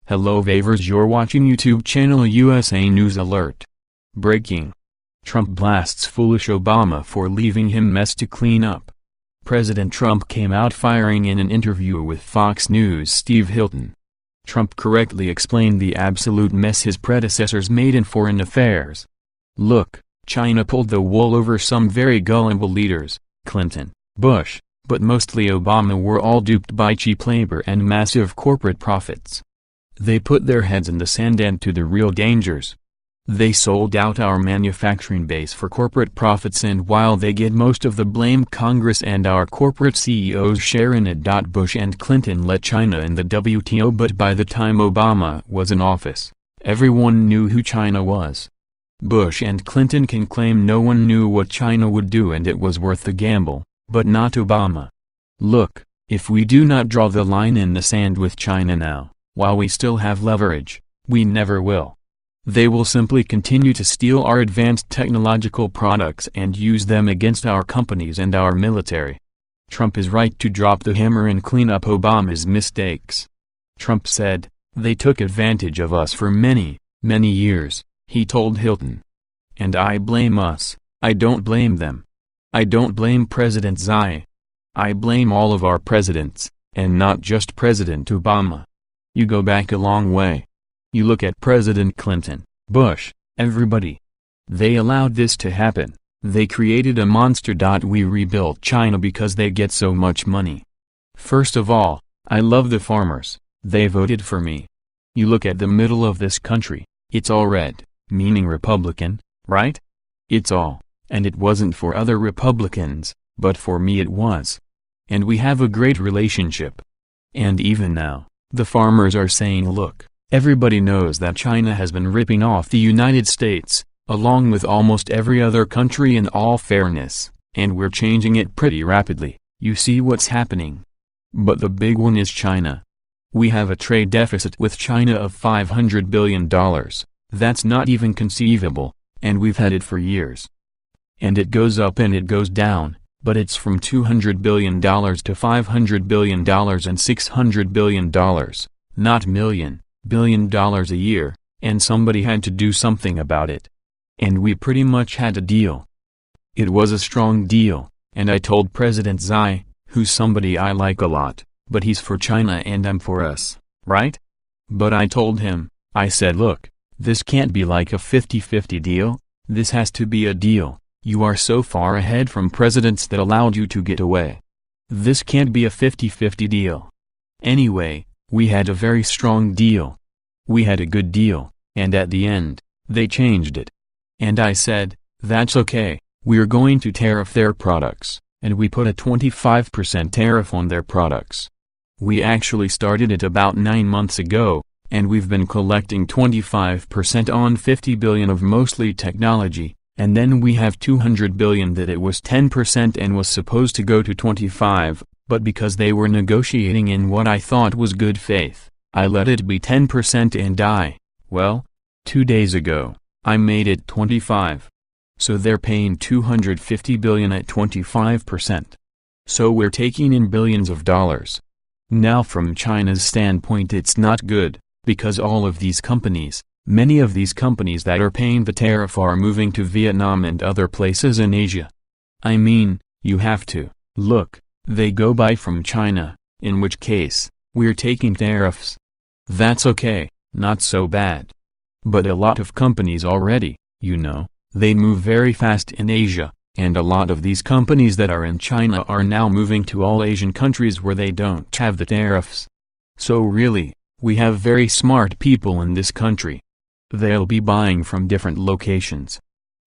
Hello Vavers, you're watching YouTube channel USA News Alert. Breaking. Trump blasts foolish Obama for leaving him mess to clean up. President Trump came out firing in an interview with Fox News' Steve Hilton. Trump correctly explained the absolute mess his predecessors made in foreign affairs. Look, China pulled the wool over some very gullible leaders, Clinton, Bush, but mostly Obama, were all duped by cheap labor and massive corporate profits. They put their heads in the sand and to the real dangers. They sold out our manufacturing base for corporate profits, and while they get most of the blame, Congress and our corporate CEOs share in it. Bush and Clinton let China in the WTO, but by the time Obama was in office, everyone knew who China was. Bush and Clinton can claim no one knew what China would do and it was worth the gamble, but not Obama. Look, if we do not draw the line in the sand with China now, while we still have leverage, we never will. They will simply continue to steal our advanced technological products and use them against our companies and our military. Trump is right to drop the hammer and clean up Obama's mistakes. Trump said, "They took advantage of us for many, many years," he told Hilton. "And I blame us, I don't blame them. I don't blame President Xi. I blame all of our presidents, and not just President Obama. You go back a long way. You look at President Clinton, Bush, everybody. They allowed this to happen. They created a monster. We rebuilt China because they get so much money. First of all, I love the farmers. They voted for me. You look at the middle of this country, it's all red, meaning Republican, right? It's all, and it wasn't for other Republicans, but for me it was. And we have a great relationship. And even now, the farmers are saying, look, everybody knows that China has been ripping off the United States, along with almost every other country, in all fairness, and we're changing it pretty rapidly. You see what's happening. But the big one is China. We have a trade deficit with China of $500 billion. That's not even conceivable, and we've had it for years. And it goes up and it goes down, but it's from $200 billion to $500 billion and $600 billion, not billion dollars a year, and somebody had to do something about it. And we pretty much had a deal. It was a strong deal, and I told President Xi, who's somebody I like a lot, but he's for China and I'm for us, right? But I told him, I said, look, this can't be like a 50-50 deal, this has to be a deal. You are so far ahead from presidents that allowed you to get away. This can't be a 50-50 deal. Anyway, we had a very strong deal. We had a good deal, and at the end, they changed it. And I said, that's okay, we're going to tariff their products, and we put a 25% tariff on their products. We actually started it about 9 months ago, and we've been collecting 25% on $50 billion of mostly technology. And then we have $200 billion that it was 10% and was supposed to go to 25%, but because they were negotiating in what I thought was good faith, I let it be 10% and well, 2 days ago, I made it 25%. So they're paying $250 billion at 25%. So we're taking in billions of dollars. Now from China's standpoint it's not good, because all of these companies, many of these companies that are paying the tariff are moving to Vietnam and other places in Asia. I mean, you have to, look, they go buy from China, in which case, we're taking tariffs. That's okay, not so bad. But a lot of companies already, you know, they move very fast in Asia, and a lot of these companies that are in China are now moving to all Asian countries where they don't have the tariffs. So really, we have very smart people in this country. They'll be buying from different locations.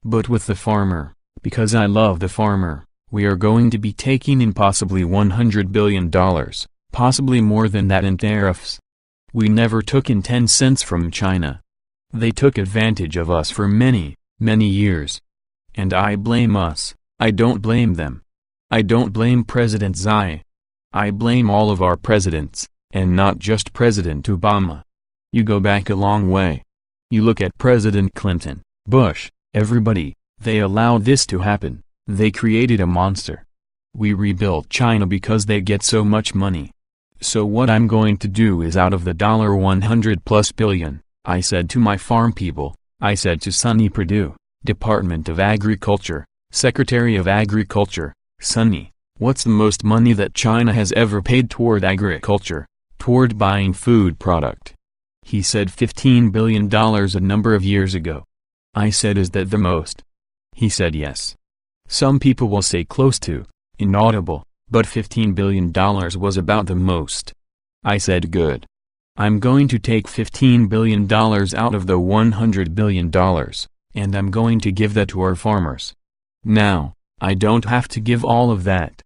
But with the farmer, because I love the farmer, we are going to be taking in possibly $100 billion, possibly more than that in tariffs. We never took in 10 cents from China. They took advantage of us for many, many years. And I blame us, I don't blame them. I don't blame President Xi. I blame all of our presidents, and not just President Obama. You go back a long way. You look at President Clinton, Bush, everybody, they allowed this to happen. They created a monster. We rebuilt China because they get so much money. So what I'm going to do is out of the $100+ billion, I said to my farm people, I said to Sonny Perdue, Department of Agriculture, Secretary of Agriculture, Sonny, what's the most money that China has ever paid toward agriculture, toward buying food product? He said $15 billion a number of years ago. I said, is that the most? He said yes. Some people will say close to, inaudible, but $15 billion was about the most. I said good. I'm going to take $15 billion out of the $100 billion, and I'm going to give that to our farmers. Now, I don't have to give all of that,